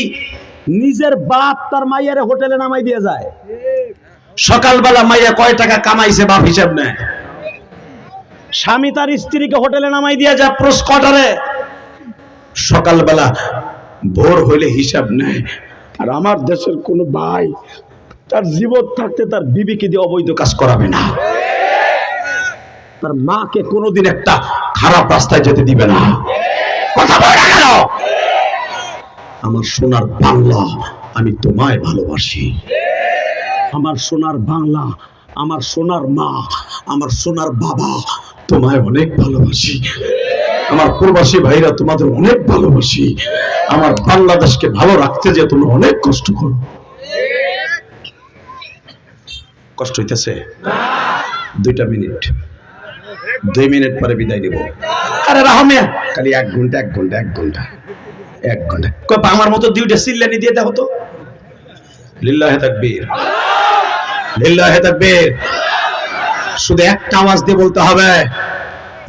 নিজের বাপ তার মাইয়ারে হোটেলে নামাই দিয়ে যায়। সকালবেলা মাইয়া কয় টাকা কামাইছে বাপ হিসাব নেয়, স্বামী তার স্ত্রীকে হোটেলে নামাই দিয়ে যায় প্রোস কোয়ার্টারে। সকালবেলা ভোর হইলে হিসাব নেয়। আর আমার দেশের কোন ভাই তার জীবন থাকতে তার বিবিকে দিয়ে অবৈধ কাজ করাবে না, তার মাকে কোনোদিন একটা খারাপ রাস্তায় যেতে দিবে না। কথা বলে না কেন? আমার সোনার বাংলা, আমি তোমায় ভালোবাসি। আমার সোনার বাংলা, আমার সোনার মা, আমার সোনার বাবা, তোমায় অনেক ভালোবাসি। আমার প্রবাসী ভাইরা তোমাদের অনেক ভালোবাসি। আমার বাংলাদেশকে ভালো রাখতে যে তোমরা অনেক কষ্ট করো। কষ্ট হইতেছে? 2 মিনিট, 2 মিনিট পরে বিদায় দিব। আরে রাহমিয়া খালি 1 ঘন্টা 1 ঘন্টা 1 ঘন্টা 1 ঘন্টা কপ আমার মতো 2টা সিল্লানি দিয়ে দাও তো। লিল্লাহে তাকবীর, লিল্লাহে তাকবীর। শুধু একটা আওয়াজ দিয়ে বলতে হবে।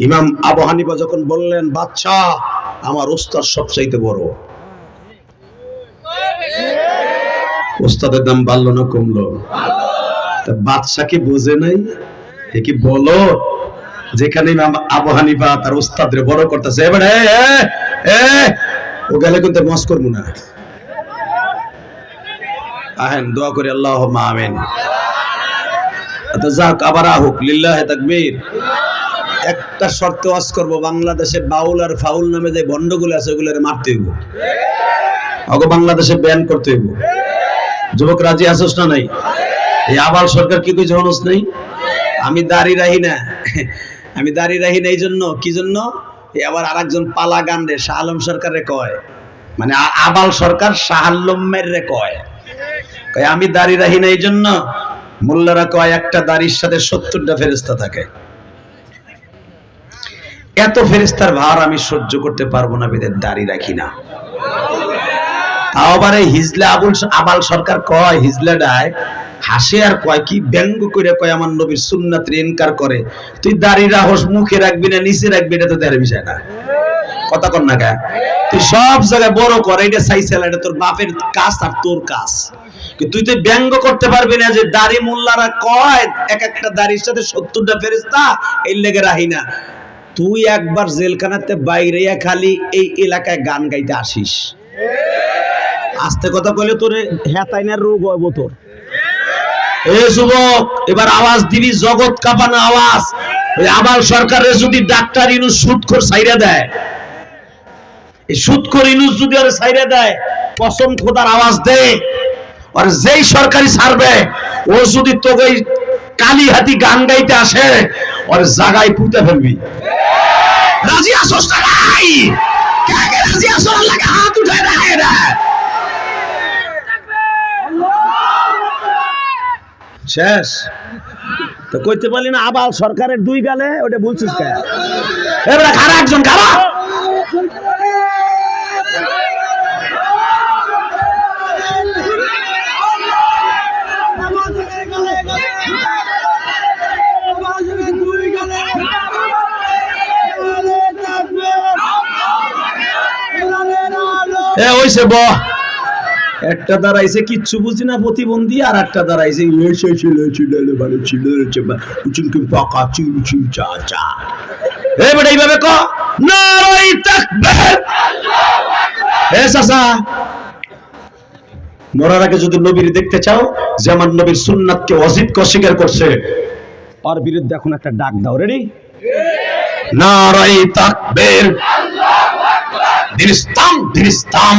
ইমাম আবু হানিফা যখন বললেন, বাদশা আমার ওস্তাদ সবচাইতে বড়, ওস্তাদের দাম বাড়লো না কমলো? তা বাদশা কি বোঝে নাই? এ কি বলো, যেখানে ইমাম আবু হানিফা তার ওস্তাদরে বড় করতেছে, এবারে ও গেলে কিন্তু মস করবো না। আহেন দোয়া করি, আল্লাহুম্মা আমিন। যাক আবার আহুক, লিল্লাহে তাকবীর। একটা শর্ত ওয়াজ করব, বাংলাদেশে বাউল আর ফাউল নামে যে ভণ্ডগুলো আছে ওগুলোরে মারতে হইব, ওকে বাংলাদেশে ব্যান করতে হইব। যুবক রাজি আছোস না নাই? এই আবাল সরকার কি কইছে হনস নাই? আমি দাড়ি রাখি না, আমি দাড়ি রাখি না এই জন্য, কি জন্য? এই আবার আরেকজন পালা গান রে শাহ আলম সরকারে কয়, মানে আবাল সরকার শাহ আলমের রে কয়, আমি দাড়ি রাখি না এই জন্য। মোল্লারা কয় একটা দাড়ির সাথে 70টা ফেরেশতা থাকে। এত ফেরেশতার ভার আমি সহ্য করতে পারবো না, বেদের দাড়ি রাখি না। আবার এই হিজলা আবাল সরকার কয়, হিজলাটায় হাসে আর কয় কি ব্যঙ্গ করে কয়, আমার নবীর সুন্নাত ইনকার করে। তুই দাড়ি রাখস, মুখে রাখবি না নিচে রাখবি, এটা তো দেয়ার বিষয় না। কথা কর না গা, তুই সব জায়গায় বড় কর, এটা চাইছিল, এটা তোর বাপের কাজ আর তোর কাজ। কিন্তু তুই তো ব্যঙ্গ করতে পারবি না যে দাড়ি মোল্লারা কয় এক একটা দাড়ির সাথে 70টা ফেরেশতা, এই লেগে রাহি না। তুই একবার জেলখানাতে বাইরে খালি এই এলাকায় গান গাইতে আসিস, আস্তে কথা কইলে তোরে হেতাইনার রোগ হইব তোর। এ যুবক, এবার আওয়াজ দিবি, জগৎ কাঁপানো আওয়াজ। ওই আবার সরকারের যদি ডাক্তার ইউনূস সুদখোর ছাইরা দেয়, এই সুদখোর ইউনূস যদি ওরে ছাইরা দেয়, কসম খোদার আওয়াজ দে, আর যেই সরকারি ছাড়বে ও যদি তোকে কালী হাতি গান গাইতে আসে, ওর জায়গায় পুঁতে ফেলবি। রাজি আসোস না ভাই? কাকে রাজি আসো? আল্লাহকে হাত উঠায় রাখে না। শেষ তো কইতে পারলি না আবাল সরকারের 2 গালে, ওটা বলছিস কে? এবারে খারাপ একজন খারাপ। এ ওইসে ব একটা দাঁড়াইছে কিচ্ছু বুঝি না প্রতিবন্ধী, আর একটা দাঁড়াইছে এইভাবে ক নারায়ে তাকবীর। হে চাচা, মরার আগে যদি নবীর দেখতে চাও, যে আমার নবীর সুন্নাতকে অজিবকে অস্বীকার করছে, ওর বিরুদ্ধে এখন একটা ডাক দাও। রেডি? নারায়ে তাকবীর, দিন ইসলাম, দিন ইসলাম।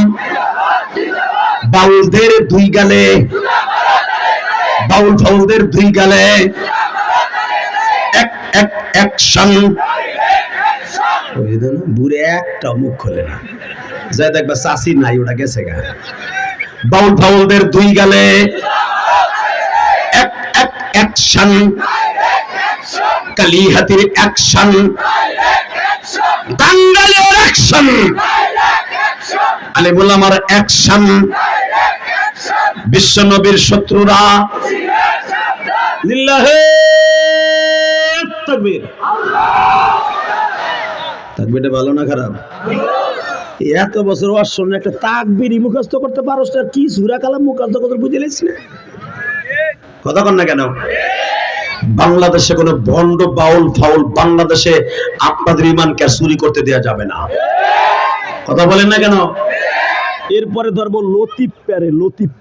বাউলদের 2 গালে, বাউল ফাউলদের 2 গালে, এক এক অ্যাকশন। ওই দেন বুড়ে একটা মুখ খোলে না, যাই দেখবা চাষি নাই, ওটা গেছে গা। বাউল ফাউলদের 2 গালে, এক এক অ্যাকশন। কালী হাতির অ্যাকশন, বাঙালির অ্যাকশন, আলিমুল আমার অ্যাকশন। বিশ্ব নবীর শত্রুরা লিল্লাহে তাকবীর। তাকবীরটা ভালো না খারাপ? এত বছর ওয়াজ শুনে একটা তাকবীরই মুখস্থ করতে পারোস না, কি সূরা কালাম মুখস্থ করতে বুঝে লিস না? কথা কন না কেন? বাংলাদেশে কোনো ভণ্ড বাউল ফাউল বাংলাদেশে আপনাদের ঈমানকে চুরি করতে দেয়া যাবে না। কথা বলেন না কেন? এরপরে ধরবো লতিফ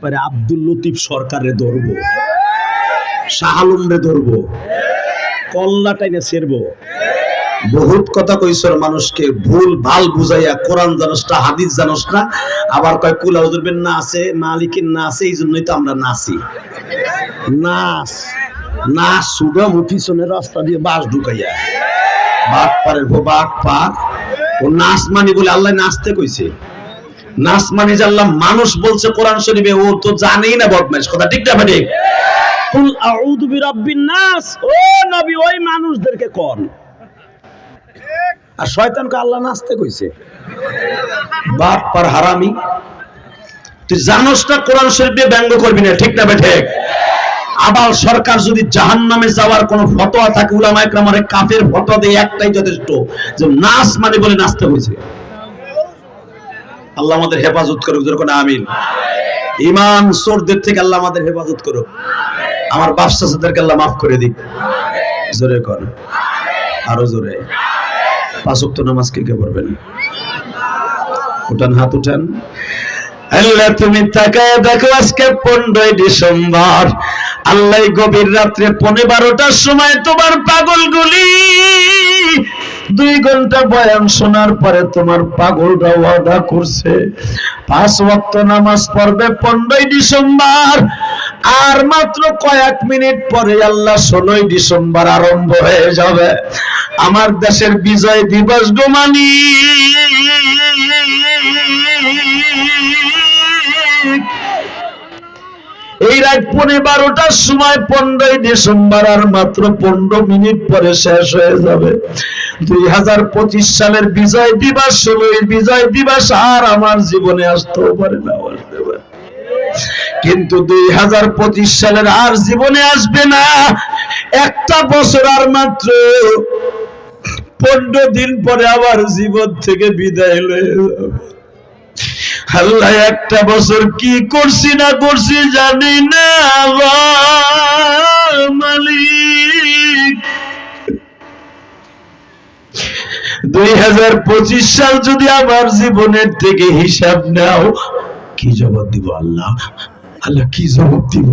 পারে, আব্দুল লতিফ সরকারে ধরবো, শাহ আলমরে ধরবো, কল্লা টাইনে ছেড়বো। বহুত কথা কইছর মানুষকে ভুল ভাল বুঝাইয়া, কোরআন জানোস না, হাদিস জানোস না, আবার কয় কুল আউযু বিন না আছে, মালিকের না আছে, এই জন্যই তো আমরা নাচি। নাচ নাচ শুধু পিছনের রাস্তা দিয়ে বাস ঢুকাইয়া বাঘ পারের বাঘ পার। ও নাচ মানি বলে আল্লাহ নাচতে কইছে। নাচ মানে যে আল্লাহ মানুষ বলছে কোরআন শরীফে, ও তো জানেই না বদমাইশ। কথা ঠিক না ভাই? কুল আউযু বিরাব্বিন নাস, ও নবী ওই মানুষদেরকে কোন, আর শয়তানকে আল্লাহ নাচতে কইছে। বাপ পার হারামি, তুই জানোস না কোরআন শরীফে ব্যঙ্গ করবি না, ঠিক না ভাই? ঠিক। আবার সরকার যদি জাহান্নামে যাওয়ার কোন ফতোয়া থাকে, উলামায়ে কেরামের কাফের ফতোয়া দিয়ে একটাই যথেষ্ট, যে নাচ মানে বলে নাচতে হয়েছে। আল্লাহ আমাদের হেফাজত করুক, জোরে কোন আমিন। ঈমান চোরদের থেকে আল্লাহ আমাদের হেফাজত করুক, আমার বাপ চাচাদেরকে আল্লাহ মাফ করে দিক, জোরে কোন আরো জোরে। 5 ওয়াক্ত নামাজ কে কে পড়বেন? উঠান, হাত উঠান। আল্লাহ তুমি তাকায় দেখো, আজকে 15 ডিসেম্বর, আল্লাহ গভীর রাত্রে 12:15টার সময় তোমার পাগলগুলি 2 ঘন্টা বয়ান শোনার পরে তোমার পাগলরা ওয়াদা করছে 5 ওয়াক্ত নামাজ পড়বে 15 ডিসেম্বর। আর মাত্র কয়েক মিনিট পরে আল্লাহ 16 ডিসেম্বর আরম্ভ হয়ে যাবে আমার দেশের বিজয় দিবস গোমানি। এই রাত 12:15টার সময় 15 ডিসেম্বর আর মাত্র 15 মিনিট পরে শেষ হয়ে যাবে 2025 সালের বিজয় দিবস। 16 বিজয় দিবস আর আমার জীবনে আসতেও পারে না, আসতে পারে, কিন্তু 2025 সালের আর জীবনে আসবে না। একটা বছর আর মাত্র 15 দিন পরে আবার জীবন থেকে বিদায় হয়ে যাবে। আল্লাহ একটা বছর কি করছি না করছি জানি না মালিক। 2025 সাল যদি আমার জীবনের থেকে হিসাব নাও, কি জবাব দিব আল্লাহ? আল্লাহ কি জবাব দিব?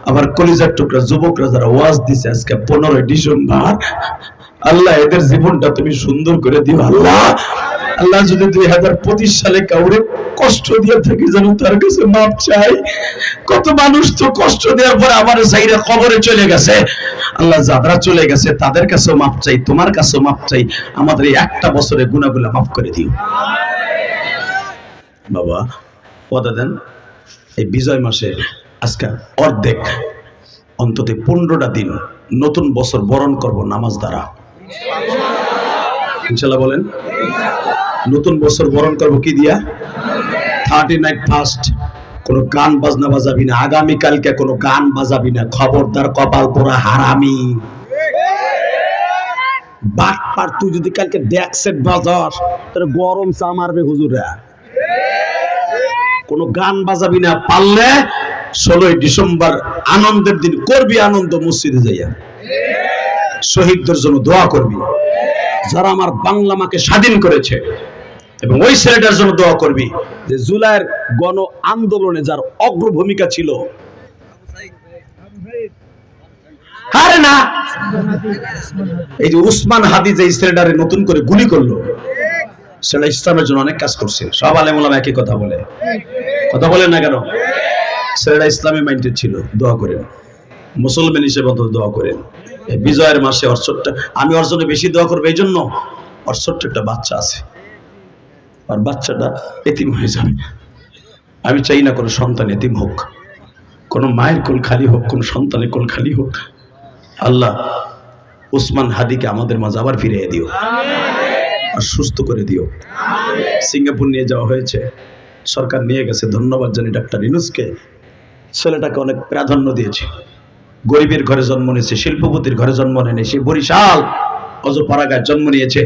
আমার কলিজার টুকরা যুবকরা যারা ওয়াজ দিছে আজকে 15 ডিসেম্বর, আল্লাহ এদের জীবনটা তুমি সুন্দর করে দিও আল্লাহ। আল্লাহ যদি 2025 সালে কাউরে কষ্ট দিয়ে থাকি যেন তার কাছে মাপ চাই। কত মানুষ তো কষ্ট দেওয়ার পর আমার সাইরা কবরে চলে গেছে। আল্লাহ যারা চলে গেছে তাদের কাছেও মাপ চাই, তোমার কাছেও মাপ চাই। আমাদের এই একটা বছরের গুনাহগুলো মাফ করে দিও বাবা। ওয়াদা দেন এই বিজয় মাসে আজকে অর্ধেক অন্তত 15টা দিন নতুন বছর বরণ করব নামাজ দ্বারা, ইনশাআল্লাহ বলেন। নতুন বছর বরণ করব কি দিয়া? 39 ফার্স্ট কোনো গান বাজনা বাজাবি না, আগামীকালকে কোনো গান বাজাবি না, খবরদার, কপাল পোড়া হারামি বাটপার। তুই যদি কালকে ডেক সেট বাজাস তাহলে গরম চা মারবে হুজুরা। কোনো গান বাজাবি না, পারলে 16 ডিসেম্বর আনন্দের দিন করবি আনন্দ, মসজিদে যাইয়া শহীদদের জন্য দোয়া করবি, যারা আমার বাংলা মাকে স্বাধীন করেছে, এবং ওই ছেলেটার জন্য দোয়া করবি যে জুলাইয়ের গণ আন্দোলনে যার অগ্রভূমিকা ছিল। আরে না, এই যে উসমান হাদি যে ছেলেটারে নতুন করে গুলি করলো, সেটা ইসলামের জন্য অনেক কাজ করছে। সব আলেম ওলামা একই কথা বলে, কথা বলেন না কেন? ছেলেটা ইসলামী মাইন্ডেড ছিল, দোয়া করেন। মুসলমান হিসেবে দোয়া করেন। এই বিজয়ের মাসে আমি ওর জন্য বেশি দোয়া করবো। এই জন্য ওর ছোট্ট একটা বাচ্চা আছে, আর বাচ্চাটা এতিম হয়ে যাবে। আমি চাই না কোনো সন্তান এতিম হোক, কোনো মায়ের কোল খালি হোক, কোনো সন্তানের কোল খালি হোক। আল্লাহ উসমান হাদিকে আমাদের মাঝে আবার ফিরিয়ে দিও আর সুস্থ করে দিও। সিঙ্গাপুর নিয়ে যাওয়া হয়েছে, সরকার নিয়ে গেছে, ধন্যবাদ জানি ডাক্তার ইউনূসকে। ছেলেটাকে অনেক প্রাধান্য দিয়েছে। গরিবের ঘরে জন্ম নিয়েছে, শিল্পপতির ঘরে জন্ম নেয়নি, সে বরিশাল অজপাড়াগায় জন্ম নিয়েছে।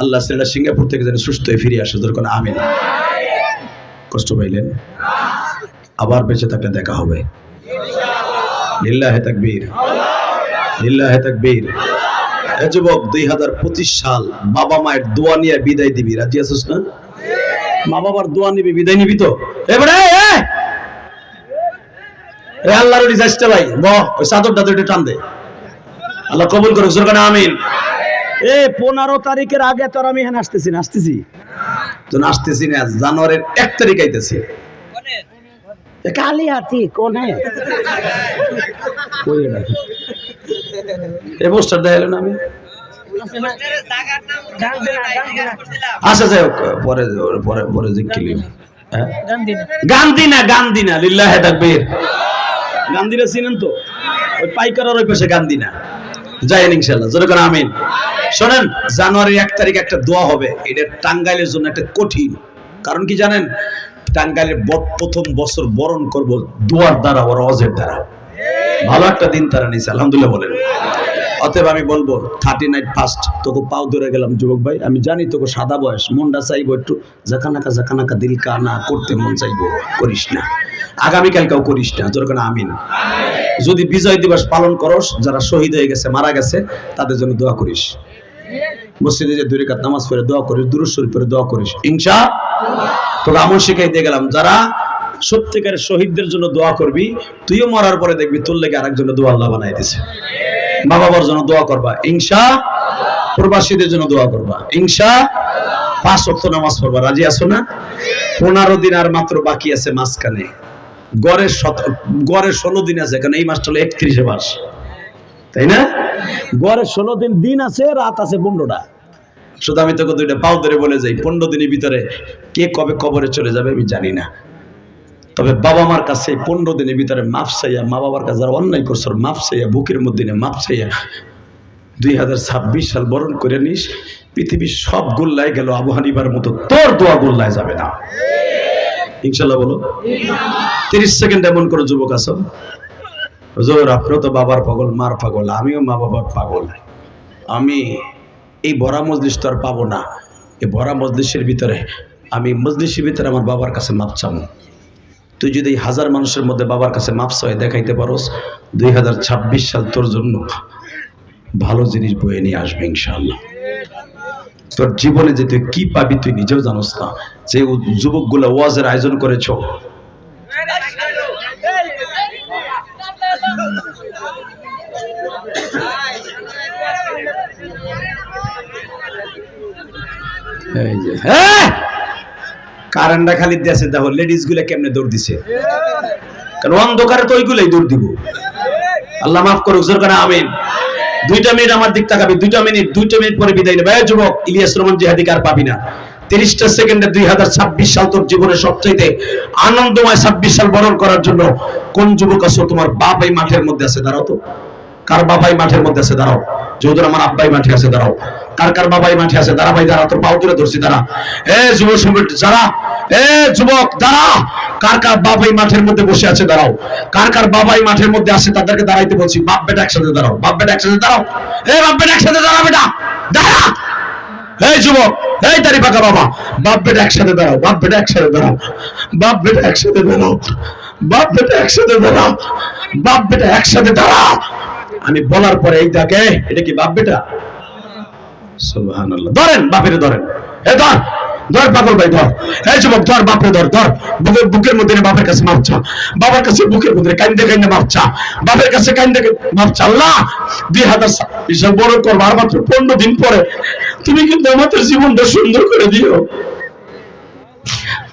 আল্লাহ ছেলেটা সিঙ্গাপুর থেকে যেন সুস্থ হয়ে ফিরে আসে, দরকার আমিন। কষ্ট পাইলেন? আবার বেঁচে থাকলে দেখা হবে। লিল্লাহে তাকবীর, লিল্লাহে তাকবীর। এ যুবক, 2025 সাল বাবা মায়ের দোয়া নিয়ে বিদায় দিবি, রাজি আছিস না? মা বাবার দোয়া নিবি, বিদায় নিবি তো? এবারে আল্লাহর ওলি যাইতে ভাই, ওই চাদরটা তো একটু টান দে। আল্লাহ কবুল করুক, দরকার আমিন। 15 তারিখের আগে তোর আমি এখানে আসতেছি তো আসতেছি না, জানুয়ারির 1 তারিখ আইতেছি। কালি হাতি কোনে এই পোস্টার দেখাইল না আমি? আচ্ছা যাই হোক, পরে পরে পরে জিজ্ঞেস। গান্ধী না, লিল্লাহে তাকবীর। গান্ধীরা চিনেন তো? ওই পাইকারের ওই পাশে গান্ধী না, যাইন ইনশাআল্লাহ, যেরকম আমিন। শোনেন, জানুয়ারির 1 তারিখ একটা দোয়া হবে। এটা টাঙ্গাইলের জন্য একটা কঠিন, কারণ কি জানেন? টাঙ্গাইলের প্রথম বছর বরণ করব দোয়ার দ্বারা, ওর ওয়াজের দ্বারা। ভালো একটা দিন তারা নিয়েছে, আলহামদুলিল্লাহ বলেন। অতএব আমি বলবো 39 ফার্স্ট তোকে পাও ধরে গেলাম যুবক ভাই। আমি জানি তোকে সাদা বয়স, মনটা চাইবো একটু জাকানাকা দিল কানা করতে মন চাইবো, করিস না। আগামীকালকেও করিস না, যেরকম আমিন। যদি বিজয় দিবস পালন করস, যারা শহীদ হয়ে গেছে, মারা গেছে, তাদের জন্য দোয়া করিস। মসজিদে যে 2 রাকাত নামাজ পড়ে দোয়া করিস, দুরূদ শরীফ পড়ে দোয়া করিস ইনশাআল্লাহ। তোকে আমল শিখাই দিয়ে গেলাম, যারা সত্যিকারের শহীদদের জন্য দোয়া করবি, তুইও মরার পরে দেখবি তোর লেগে আরেকজনের দোয়া আল্লাহ বানাই দিয়েছে। মা বাবার জন্য দোয়া করবা ইনশাআল্লাহ, প্রবাসীদের জন্য দোয়া করবা ইনশাআল্লাহ, 5 ওয়াক্ত নামাজ পড়বা, রাজি আছো না? 15 দিন আর মাত্র বাকি আছে মাঝখানে, গড়ে 16 দিন আছে, কারণ এই মাসটা হলো 31 মাস, তাই না? গড়ে 16 দিন আছে, রাত আছে 15টা। শুধু আমি তোকে 2টা পাও ধরে বলে যাই, 15 দিনের ভিতরে কে কবে কবরে চলে যাবে আমি জানি না। তবে বাবা মার কাছে 15 দিনের ভিতরে মাফ চাইয়া, মা বাবার কাছে যারা অন্যায় করছো মাফ চাইয়া, বুকের মধ্যে মাফ চাইয়া 2026 সাল বরণ করে নিস। পৃথিবীর সব গোল্লায় গেল, আবু হানিফার মতো তোর দোয়া গোল্লায় যাবে না ইনশাআল্লাহ। বলো 30 সেকেন্ড এমন করে যুবক আছো, হুজুর আপনিও তো বাবার পাগল, মার পাগল, আমিও মা বাবার পাগল। আমি এই ভরা মজলিস তো আর পাবো না। এই ভরা মজলিসের ভিতরে আমি মজলিসের ভিতরে আমার বাবার কাছে মাপ চাবো। তুই যদি 1000 মানুষের মধ্যে বাবার কাছে মাপ চাই দেখাইতে পারোস, 2026 সাল তোর জন্য ভালো জিনিস বয়ে নিয়ে আসবে ইনশাআল্লাহ। তোর জীবনে যে তুই কি পাবি তুই নিজেও জানোস না। যে যুবকগুলো ওয়াজের আয়োজন করেছো, এই যে কারেন্টটা খালি দেশে দেখো লেডিস গুলা কেমনে দৌড় দিছে, কারণ অন্ধকারে তো ওইগুলাই দৌড় দিব। আল্লাহ মাফ করুক, জোর করে আমিন। 2টা মিনিট আমার দিক তাকাবি, 2টা মিনিট পরে বিদায় নেবে। যুবক ইলিয়াস রহমান জিহাদি কার পাবি না। 30টা সেকেন্ডে 2026 সাল তোর জীবনের সবচেয়ে আনন্দময় 26 সাল বরণ করার জন্য কোন যুবক আছো? তোমার বাপ এই মাঠের মধ্যে আছে, দাঁড়াও তো। কার বাবাই মাঠের মধ্যে আছে? দাঁড়াও। যৌধুর আমার আব্বাই মাঠে আছে, দাঁড়াও। কার কার বাবাই মাঠে আছে? দাঁড়া ভাই, দাঁড়া, তোর পাও তুলে ধরছি, দাঁড়া। যুব সমিত যারা, যুবক দাঁড়া। কার কার বাবাই মাঠের মধ্যে বসে আছে? দাঁড়াও। কার কার বাবাই মাঠের মধ্যে আছে তাদেরকে দাঁড়াইতে বলছি। বাপ বেটা একসাথে দাঁড়াও, বাপ বেটা একসাথে দাঁড়াও। বাপ বেটা একসাথে দাঁড়া, বেটা দাঁড়া। যুবক, দাড়ি পাকা বাবা, বাপ বেটা একসাথে দাঁড়াও, বাপ বেটা একসাথে দাঁড়াও, বাপ বেটা একসাথে দাঁড়াও, বাপ বেটা একসাথে দাঁড়াও, বাপ বেটা একসাথে দাঁড়া। আমি বলার পরে এই দেখে এটা কি বাপ বেটা? সুবহানাল্লাহ। ধরেন বাপেরে, ধরেন, ধর ধর পাগল ভাই, ধর। যুবক ধর, বাপরে ধর, ধর। বুকের মধ্যে বাপের কাছে মাপ চা, বাবার কাছে বুকের মধ্যে কান্দে কান্দে মাপ চা, বাপের কাছে কান্দে মাপ চা। আল্লাহ 2026 সাল বড় করবো, আর মাত্র 15 দিন পরে। তুমি কিন্তু আমাদের জীবনটা সুন্দর করে দিও।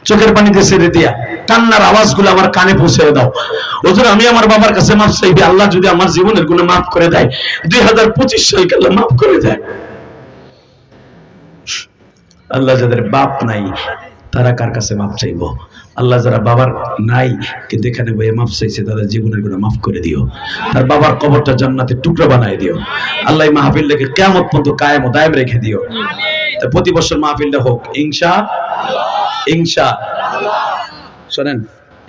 চোখের পানিতে ছেড়ে দিয়া কান্নার আওয়াজগুলো আমার কানে পৌঁছে দাও। হুজুর আমি আমার বাবার কাছে মাপ চাইবি, আল্লাহ যদি আমার জীবনের গুলো মাফ করে দেয়, 2025 সালকে আল্লাহ মাফ করে দেয়। আল্লাহ যাদের বাপ নাই তারা কার কাছে মাপ চাইবো? আল্লাহ যারা বাবার নাই কিন্তু এখানে বইয়ে মাপ চাইছে তাদের জীবনের গুলো মাফ করে দিও। তার বাবার কবরটা জান্নাতের টুকরা বানায় দিও। আল্লাহ মাহফিলটাকে কিয়ামত পর্যন্ত কায়েম ও দায়েম রেখে দিও। প্রতি বছর মাহফিলটা হোক ইনশাআল্লাহ। শোনেন,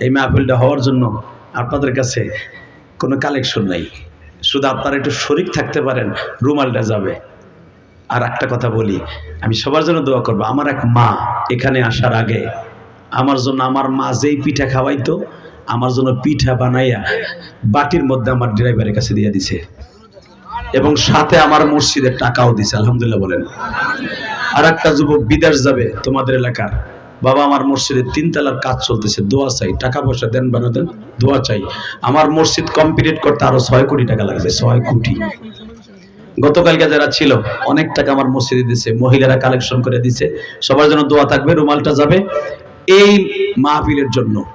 এই মাহফিলটা হওয়ার জন্য আপনাদের কাছে কোনো কালেকশন নাই, শুধু আপনারা একটু শরীক থাকতে পারেন, রুমালটা যাবে। আর একটা কথা বলি, আমি সবার জন্য দোয়া করবো। আমার এক মা এখানে আসার আগে আমার জন্য, আমার মা যেই পিঠা খাওয়াইতো আমার জন্য পিঠা বানাইয়া বাটির মধ্যে আমার ড্রাইভারের কাছে দিয়ে দিছে, এবং সাথে আমার মসজিদের টাকাও দিছে। আলহামদুলিল্লাহ বলেন। আর একটা যুবক বিদেশ যাবে তোমাদের এলাকার, বাবা আমার মসজিদের 3 তলার কাজ চলতেছে, দোয়া চাই, টাকা পয়সা দেন বানা দেন, দোয়া চাই। আমার মসজিদ কমপ্লিট করতে আরো 6 কোটি টাকা লাগবে, 6 কোটি। গতকালকে যারা ছিল অনেক টাকা আমার মসজিদে দিছে, মহিলারা কালেকশন করে দিছে। সবার জন্য দোয়া থাকবে। রুমালটা যাবে এই মাহফিলের জন্য।